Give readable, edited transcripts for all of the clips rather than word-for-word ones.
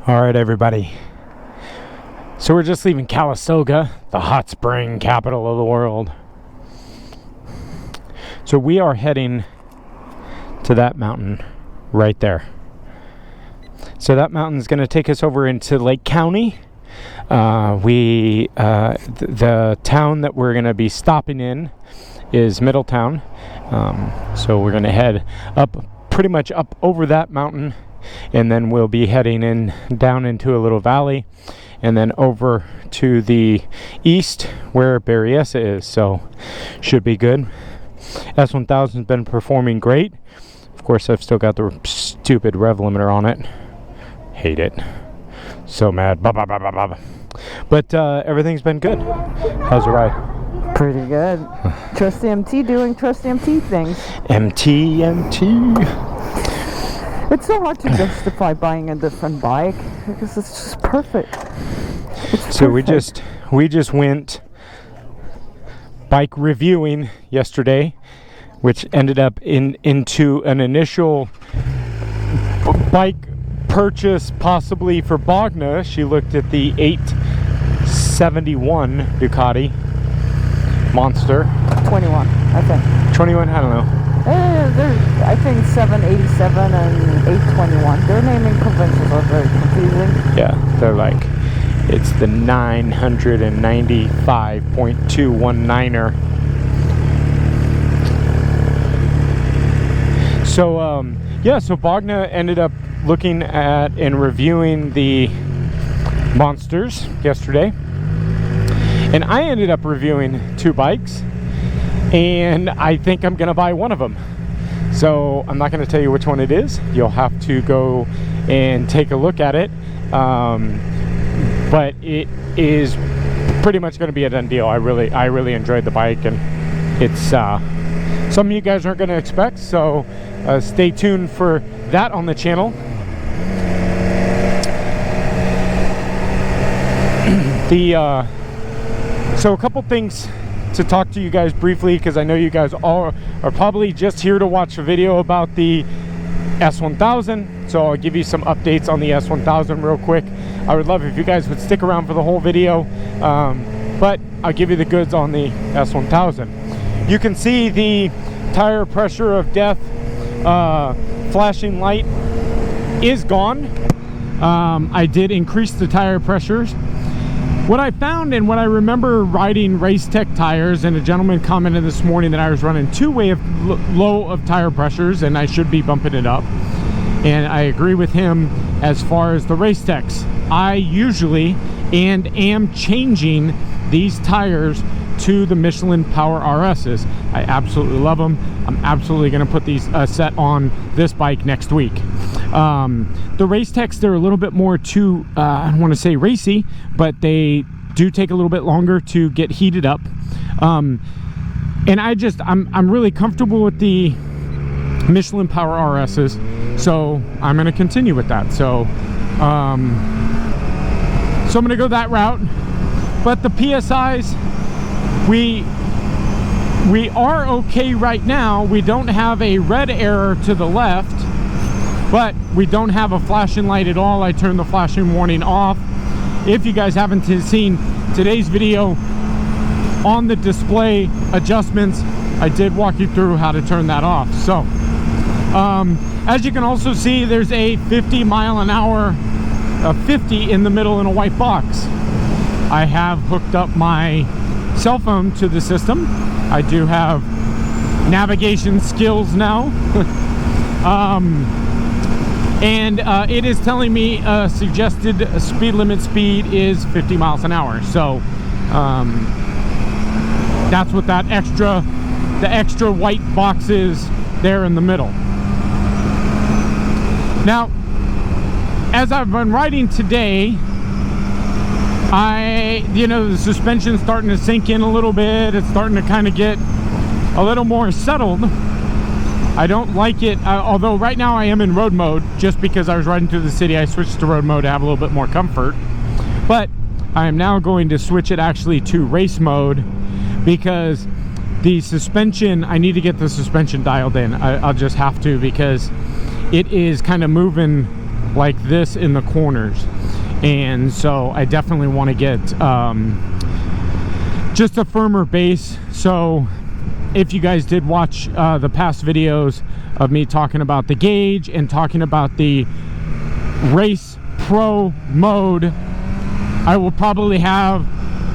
All right, everybody. So we're just leaving Calistoga, the hot spring capital of the world. So we are heading to that mountain right there. So that mountain is going to take us over into Lake County. The town that we're going to be stopping in is Middletown. So we're going to head up, pretty much up over that mountain, and then we'll be heading in down into a little valley, and then over to the east where Berryessa is. So should be good. S1000 has been performing great. Of course, I've still got the stupid rev limiter on it. Hate it. So mad. But everything's been good. How's the ride? Pretty good. Trusty MT doing trusty MT things. MT. It's so hard to justify buying a different bike because it's just perfect. So perfect. we just went bike reviewing yesterday, which ended up into an initial bike purchase possibly for Bogna. She looked at the 871 Ducati Monster. 21, I think. 21, I don't know. I think 787 and 821. Their naming conventions are very confusing. Yeah, they're like, it's the 995.219er. So, so Bogna ended up looking at and reviewing the Monsters yesterday. And I ended up reviewing two bikes. And I think I'm going to buy one of them. So I'm not going to tell you which one it is. You'll have to go and take a look at it. But it is pretty much going to be a done deal. I really enjoyed the bike, and it's something you guys aren't going to expect. So stay tuned for that on the channel. So a couple things to talk to you guys briefly, because I know you guys all are probably just here to watch a video about the S1000. So I'll give you some updates on the S1000 real quick. I would love if you guys would stick around for the whole video, but I'll give you the goods on the S1000. You can see the tire pressure of death flashing light is gone. I did increase the tire pressures. What I found, and what I remember riding Race Tech tires, and a gentleman commented this morning that I was running two-way of low of tire pressures and I should be bumping it up. And I agree with him as far as the Race Techs. I usually and am changing these tires to the Michelin Power RSs. I absolutely love them. I'm absolutely going to put these set on this bike next week. The Race Techs, they're a little bit more too, I don't want to say racy, but they do take a little bit longer to get heated up. And I'm really comfortable with the Michelin Power RSs, so I'm going to continue with that. So I'm going to go that route. But the PSIs, we are okay right now. We don't have a red error to the left, but we don't have a flashing light at all. I turned the flashing warning off. If you guys haven't seen today's video on the display adjustments, I did walk you through how to turn that off. So as you can also see, there's a 50 mile an hour 50 in the middle in a white box. I have hooked up my cell phone to the system. I do have navigation skills now. And it is telling me suggested speed limit speed is 50 miles an hour. So that's what the extra white box is there in the middle. Now, as I've been riding today, the suspension's starting to sink in a little bit. It's starting to kind of get a little more settled. I don't like it, although right now I am in road mode. Just because I was riding through the city, I switched to road mode to have a little bit more comfort. But I am now going to switch it actually to race mode, because the suspension, I need to get the suspension dialed in. I'll just have to, because it is kind of moving like this in the corners. and so I definitely want to get just a firmer base. So if you guys did watch the past videos of me talking about the gauge and talking about the Race Pro mode, I will probably have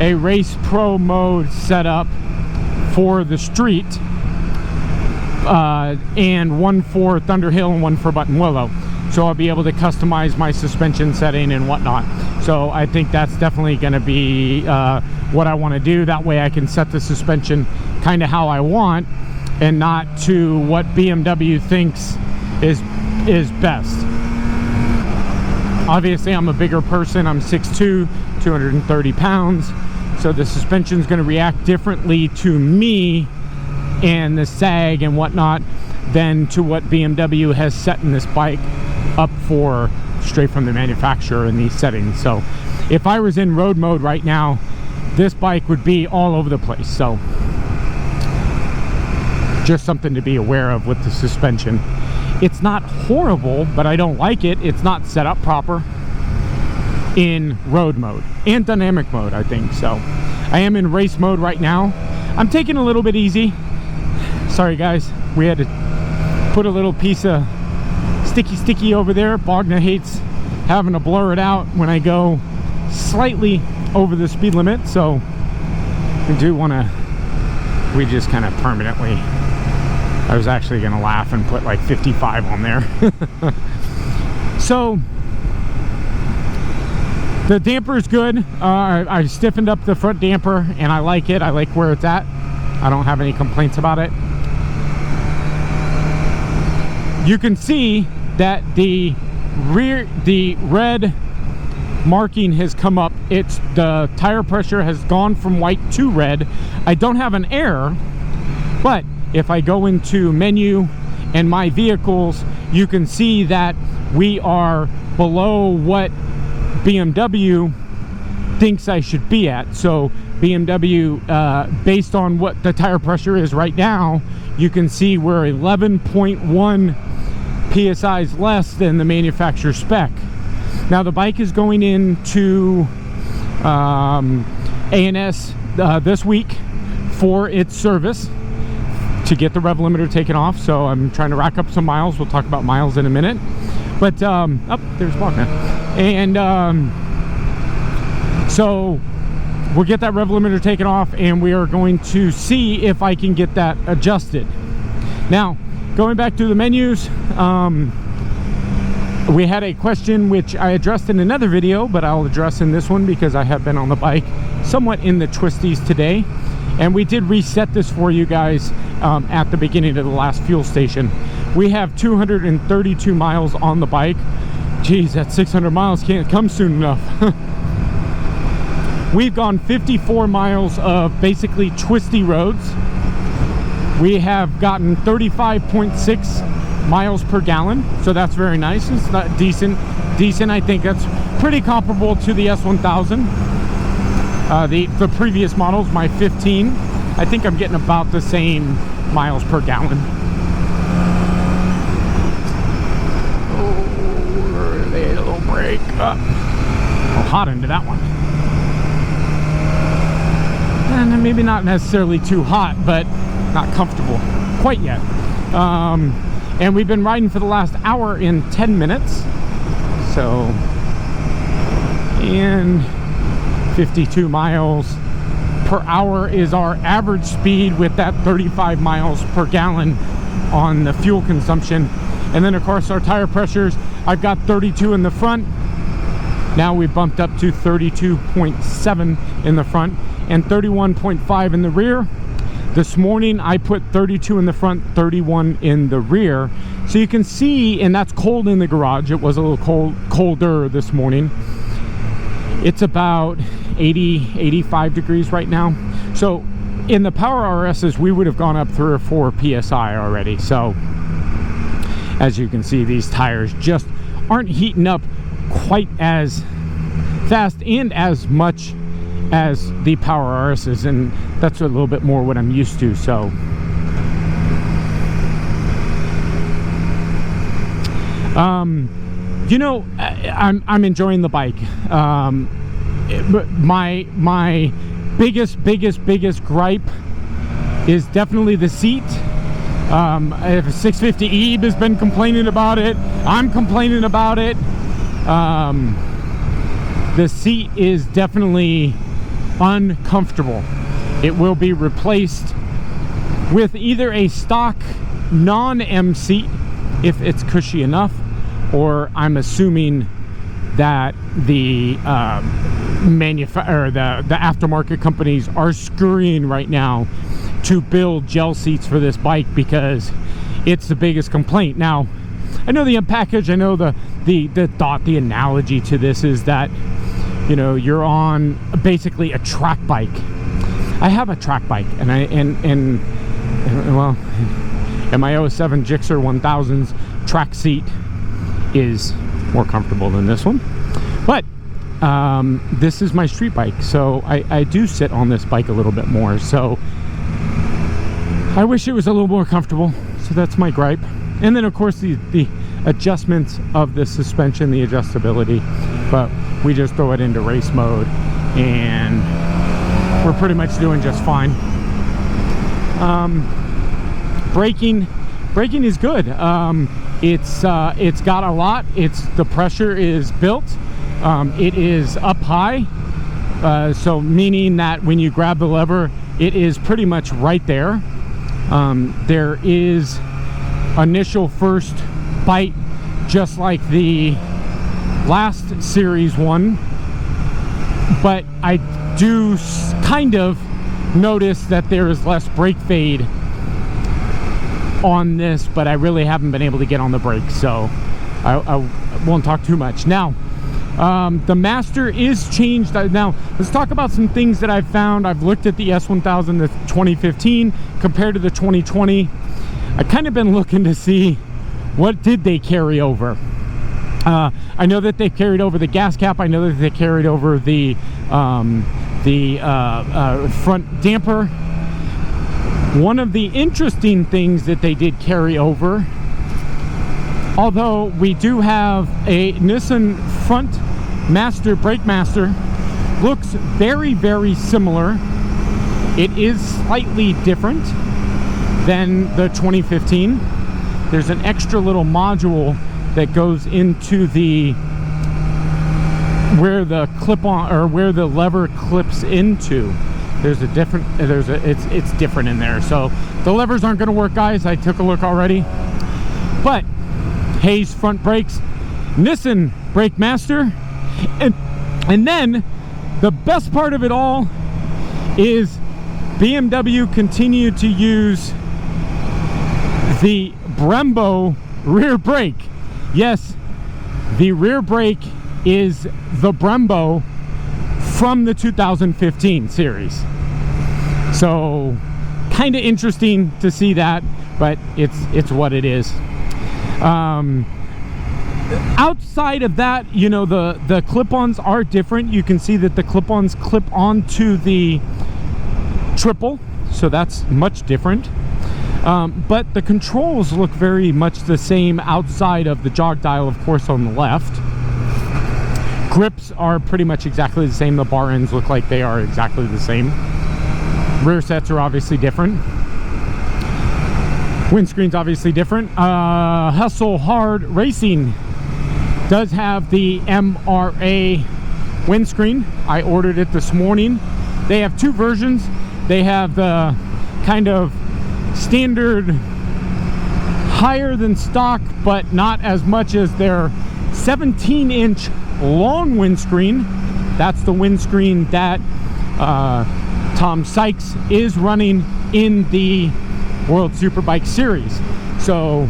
a Race Pro mode set up for the street, and one for Thunderhill and one for Button Willow. So I'll be able to customize my suspension setting and whatnot. So I think that's definitely going to be what I want to do. That way I can set the suspension kind of how I want and not to what BMW thinks is best. Obviously I'm a bigger person. I'm 6'2", 230 pounds. So the suspension is going to react differently to me and the sag and whatnot than to what BMW has set in this bike up for straight from the manufacturer in these settings. So if I was in road mode right now, this bike would be all over the place. So just something to be aware of with the suspension. It's not horrible, but I don't like it. It's not set up proper in road mode and dynamic mode, I think. So I am in race mode right now. I'm taking a little bit easy. Sorry guys, we had to put a little piece of sticky over there. Bogna hates having to blur it out when I go slightly over the speed limit, so we do want to, we just kind of permanently, I was actually going to laugh and put like 55 on there. So the damper is good. I stiffened up the front damper and I like it. I like where it's at. I don't have any complaints about it. You can see that the red marking has come up. It's the tire pressure has gone from white to red. I don't have an error, but if I go into menu and my vehicles, you can see that we are below what BMW thinks I should be at. So BMW, based on what the tire pressure is right now, you can see we're 11.1 PSIs less than the manufacturer spec. Now the bike is going into A&S this week for its service to get the rev limiter taken off. So I'm trying to rack up some miles. We'll talk about miles in a minute. But there's Bogna. And so we'll get that rev limiter taken off and we are going to see if I can get that adjusted. Now, going back to the menus, we had a question which I addressed in another video, but I'll address in this one because I have been on the bike somewhat in the twisties today. And we did reset this for you guys at the beginning of the last fuel station. We have 232 miles on the bike. Geez, that 600 miles can't come soon enough. We've gone 54 miles of basically twisty roads. We have gotten 35.6 miles per gallon, so that's very nice. It's not decent. I think that's pretty comparable to the S1000. The previous models, my 15, I think I'm getting about the same miles per gallon. Oh, a little break up. Oh, hot into that one. And maybe not necessarily too hot, but not comfortable quite yet. And we've been riding for the last hour in 10 minutes. So, and 52 miles per hour is our average speed with that 35 miles per gallon on the fuel consumption. And then of course our tire pressures, I've got 32 in the front. Now we bumped up to 32.7 in the front and 31.5 in the rear. This morning I put 32 in the front, 31 in the rear. So you can see, and that's cold in the garage. It was a little colder this morning. It's about 85 degrees right now. So in the Power RSs, we would have gone up 3 or 4 PSI already. So as you can see, these tires just aren't heating up quite as fast and as much as the Power RSs, and that's a little bit more what I'm used to. So You know, I'm enjoying the bike. But my biggest gripe is definitely the seat. If 650 Ebe has been complaining about it, I'm complaining about it. The seat is definitely uncomfortable. It will be replaced with either a stock non-M seat if it's cushy enough, or I'm assuming that the the aftermarket companies are scurrying right now to build gel seats for this bike because it's the biggest complaint. Now, I know the M package, I know the analogy to this is that, you know, you're on basically a track bike. I have a track bike, and well, and my 07 Gixxer 1000's track seat is more comfortable than this one, but this is my street bike, so I do sit on this bike a little bit more, so I wish it was a little more comfortable. So that's my gripe. And then of course the adjustments of the suspension, the adjustability, but we just throw it into race mode and we're pretty much doing just fine. Braking is good. It's got a lot. The pressure is built. It is up high, so meaning that when you grab the lever, it is pretty much right there. There is initial first bite, just like the last series one, but I do kind of notice that there is less brake fade on this, but I really haven't been able to get on the brakes, so I won't talk too much. Now, the master is changed. Now, let's talk about some things that I've found. I've looked at the S1000, the 2015, compared to the 2020. I've kind of been looking to see what did they carry over. I know that they carried over the gas cap. I know that they carried over the front damper. One of the interesting things that they did carry over, although we do have a Nissan front master, brake master, looks very similar. It is slightly different than the 2015. There's an extra little module that goes into where the clip-on, or where the lever clips into. It's different in there. So the levers aren't going to work, guys. I took a look already. But Hayes front brakes, Nissan brake master, and then the best part of it all is BMW continued to use the Brembo rear brake. Yes, the rear brake is the Brembo from the 2015 series. So kind of interesting to see that, but it's what it is. Outside of that, you know, the clip-ons are different. You can see that the clip-ons clip onto the triple, so that's much different. But the controls look very much the same outside of the jog dial, of course, on the left. Grips are pretty much exactly the same. The bar ends look like they are exactly the same. Rear sets are obviously different. Windscreen's obviously different. Hustle Hard Racing does have the MRA windscreen. I ordered it this morning. They have two versions. They have the kind of standard, higher than stock, but not as much as their 17-inch long windscreen. That's the windscreen that Tom Sykes is running in the World Superbike Series. So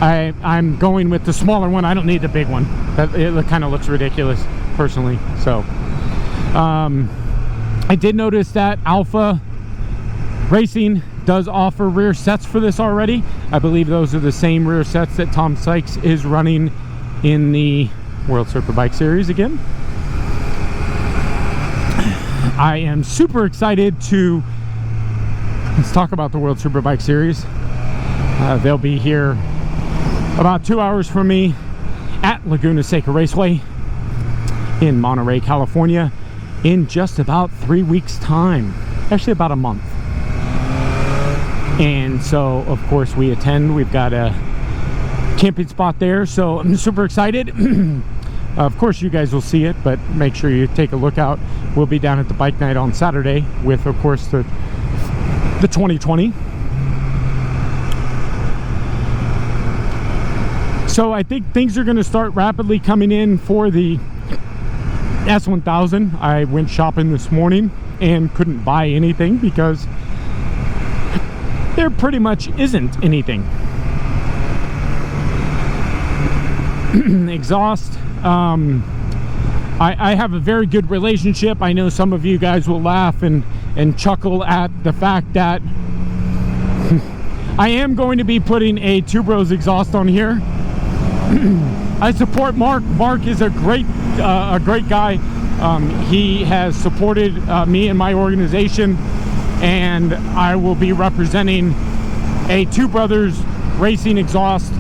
I'm going with the smaller one. I don't need the big one. It kind of looks ridiculous, personally. So I did notice that Alpha Racing does offer rear sets for this already. I believe those are the same rear sets that Tom Sykes is running in the World Superbike Series again. I am super excited let's talk about the World Superbike Series. They'll be here about 2 hours from me at Laguna Seca Raceway in Monterey, California, in just about 3 weeks time, actually about a month. And so of course we attend. We've got a camping spot there, so I'm super excited. Of course you guys will see it, but make sure you take a look out. We'll be down at the bike night on Saturday with, of course, the 2020. So I think things are going to start rapidly coming in for the S1000. I went shopping this morning and couldn't buy anything because there pretty much isn't anything. Exhaust. I have a very good relationship. I know some of you guys will laugh and chuckle at the fact that I am going to be putting a Two Bros exhaust on here. I support Mark. Mark is a great guy. He has supported me and my organization, and I will be representing a Two Brothers racing exhaust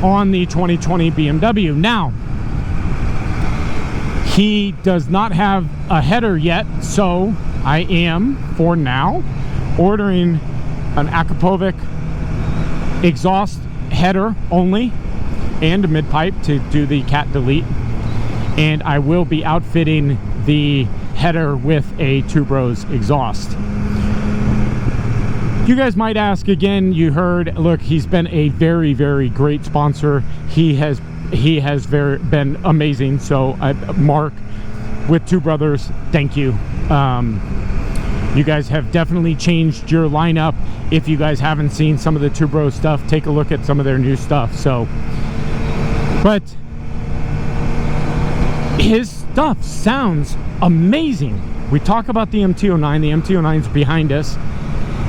on the 2020 BMW. Now, he does not have a header yet, so I am, for now, ordering an Akapovic exhaust header only and a mid-pipe to do the cat delete, and I will be outfitting the header with a Two Bros exhaust. You guys might ask again, you heard, look, he's been a very, very great sponsor. He has been amazing. So Mark with Two Brothers, thank you. You guys have definitely changed your lineup. If you guys haven't seen some of the Two Bros stuff, take a look at some of their new stuff. So, but his stuff sounds amazing. We talk about the MT-09. The MT-09's behind us,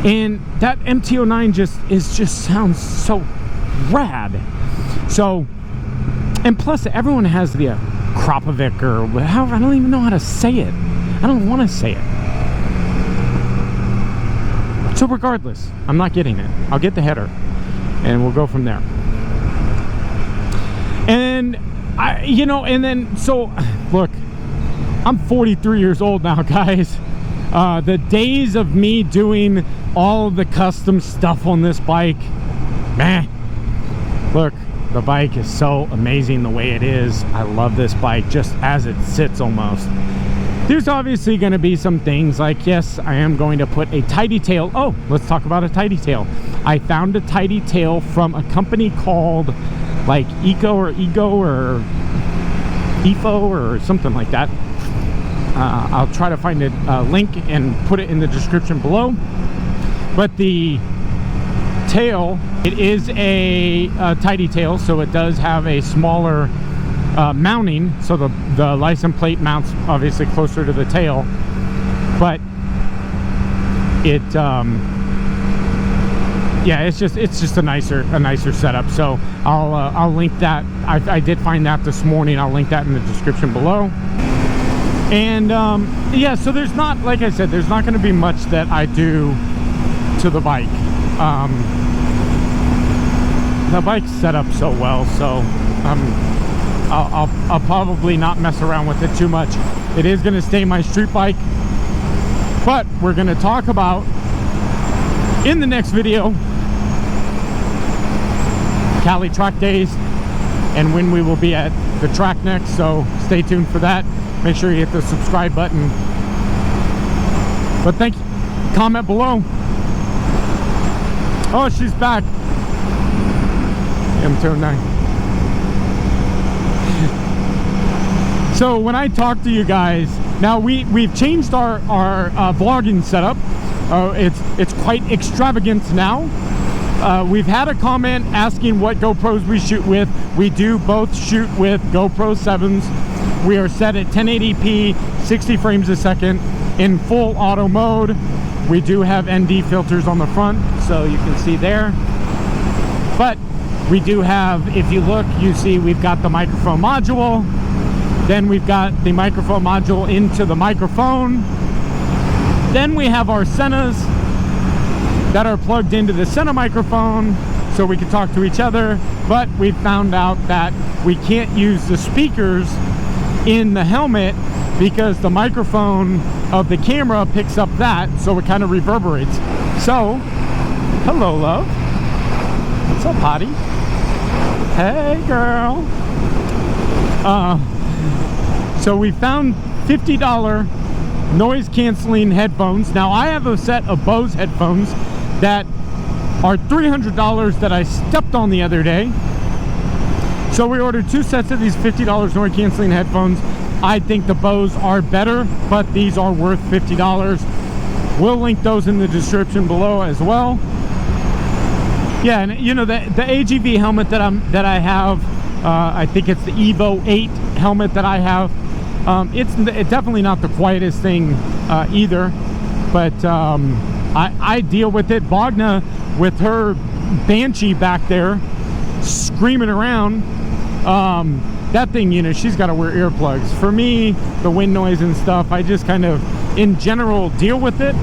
and that MT-09 just sounds so rad. So, and plus everyone has the Kropovic, or however, I don't even know how to say it. I don't want to say it. So regardless, I'm not getting it. I'll get the header and we'll go from there. And and then, so look, I'm 43 years old now, guys. The days of me doing all of the custom stuff on this bike, man, look, the bike is so amazing the way it is. I love this bike just as it sits almost. There's obviously going to be some things like, yes, I am going to put a tidy tail. Oh, let's talk about a tidy tail. I found a tidy tail from a company called like Eco or EFO or something like that. I'll try to find a link and put it in the description below. But the tail, it is a tidy tail, so it does have a smaller mounting, so the license plate mounts obviously closer to the tail, but it yeah, it's just a nicer setup. So I'll link that. I did find that this morning. I'll link that in the description below. And yeah, so there's not, like I said, there's not going to be much that I do to the bike. The bike's set up so well, so I'll probably not mess around with it too much. It is going to stay my street bike, but we're going to talk about in the next video Cali track days and when we will be at the track next, so stay tuned for that. Make sure you hit the subscribe button. But thank you. Comment below. Oh, she's back. M209. So when I talk to you guys, now we've changed our vlogging setup. It's quite extravagant now. We've had a comment asking what GoPros we shoot with. We do both shoot with GoPro 7s. We are set at 1080p, 60 frames a second in full auto mode. We do have ND filters on the front, so you can see there. But we do have, if you look, you see we've got the microphone module. Then we've got the microphone module into the microphone. Then we have our Senas that are plugged into the Sena microphone. so we can talk to each other, but we found out that we can't use the speakers in the helmet because the microphone of the camera picks up that, so it kind of reverberates. So, hello, love. What's up, hottie? Hey, girl. So we found $50 noise canceling headphones. Now I have a set of Bose headphones that are $300 that I stepped on the other day. So we ordered 2 sets of these $50 noise canceling headphones. I think the Bose are better, but these are worth $50. We'll link those in the description below as well. Yeah, and you know, the AGV helmet that I have, I think it's the Evo 8 helmet that I have. It's definitely not the quietest thing either, but I deal with it. Bogna with her Banshee back there screaming around, that thing, you know, she's got to wear earplugs. For me, the wind noise and stuff, I just kind of in general deal with it.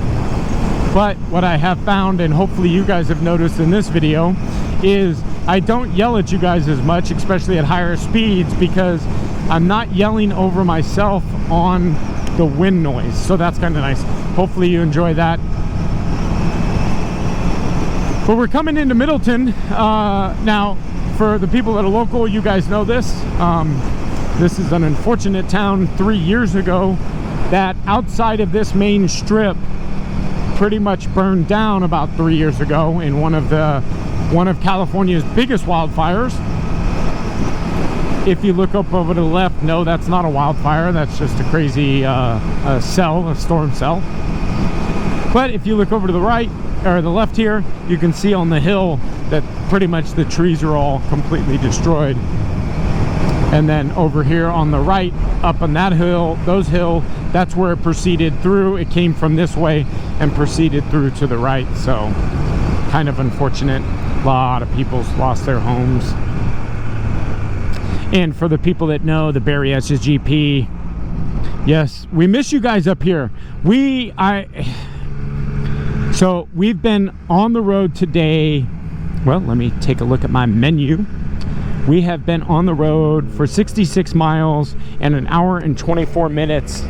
But what I have found, and hopefully you guys have noticed in this video, is I don't yell at you guys as much, especially at higher speeds, because I'm not yelling over myself on the wind noise. So that's kind of nice. Hopefully you enjoy that. But we're coming into Middleton now. For the people that are local, you guys know this. This is an unfortunate town 3 years ago that outside of this main strip pretty much burned down about 3 years ago in one of California's biggest wildfires. If you look up over to the left, no, that's not a wildfire. That's just a crazy a storm cell. But if you look over to the right or the left here, you can see on the hill that pretty much the trees are all completely destroyed. And then over here on the right, up on that hill, that's where it proceeded through. It came from this way and proceeded through to the right. So kind of unfortunate. A lot of people's lost their homes. And for the people that know the Barry SGP, yes, we miss you guys up here. So we've been on the road today. Well, let me take a look at my menu. We have been on the road for 66 miles and 1 hour and 24 minutes.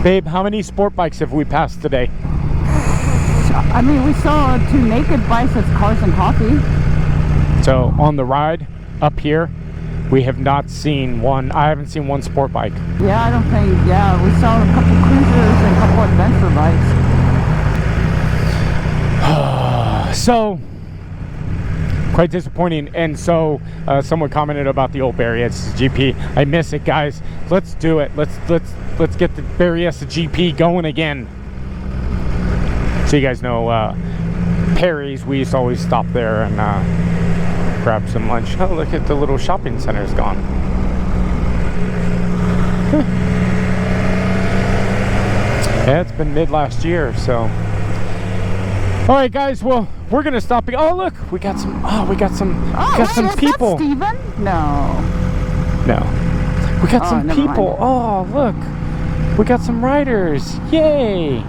Babe, how many sport bikes have we passed today? I mean, we saw 2 naked bikes at Cars and Coffee. So on the ride up here, we have not seen one. I haven't seen one sport bike. Yeah, I don't think, yeah, we saw a couple cruisers and a couple adventure bikes. So quite disappointing. And so someone commented about the old Barry SGP. I miss it, guys. Let's do it. Let's get the Barry SGP going again. So you guys know Perry's, we used to always stop there and grab some lunch. Oh, look at the little shopping center's gone. Yeah, it's been mid last year, so. All right, guys. Well, we're gonna stop. Oh, look, we got some. We got some people. That Steven? No. We got some people. Mind. Oh, look, we got some riders. Yay!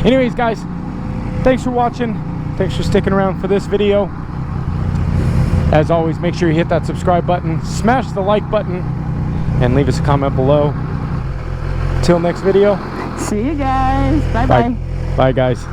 Anyways, guys, thanks for watching. Thanks for sticking around for this video. As always, make sure you hit that subscribe button, smash the like button, and leave us a comment below. Till next video. See you guys. Bye-bye. Bye, guys.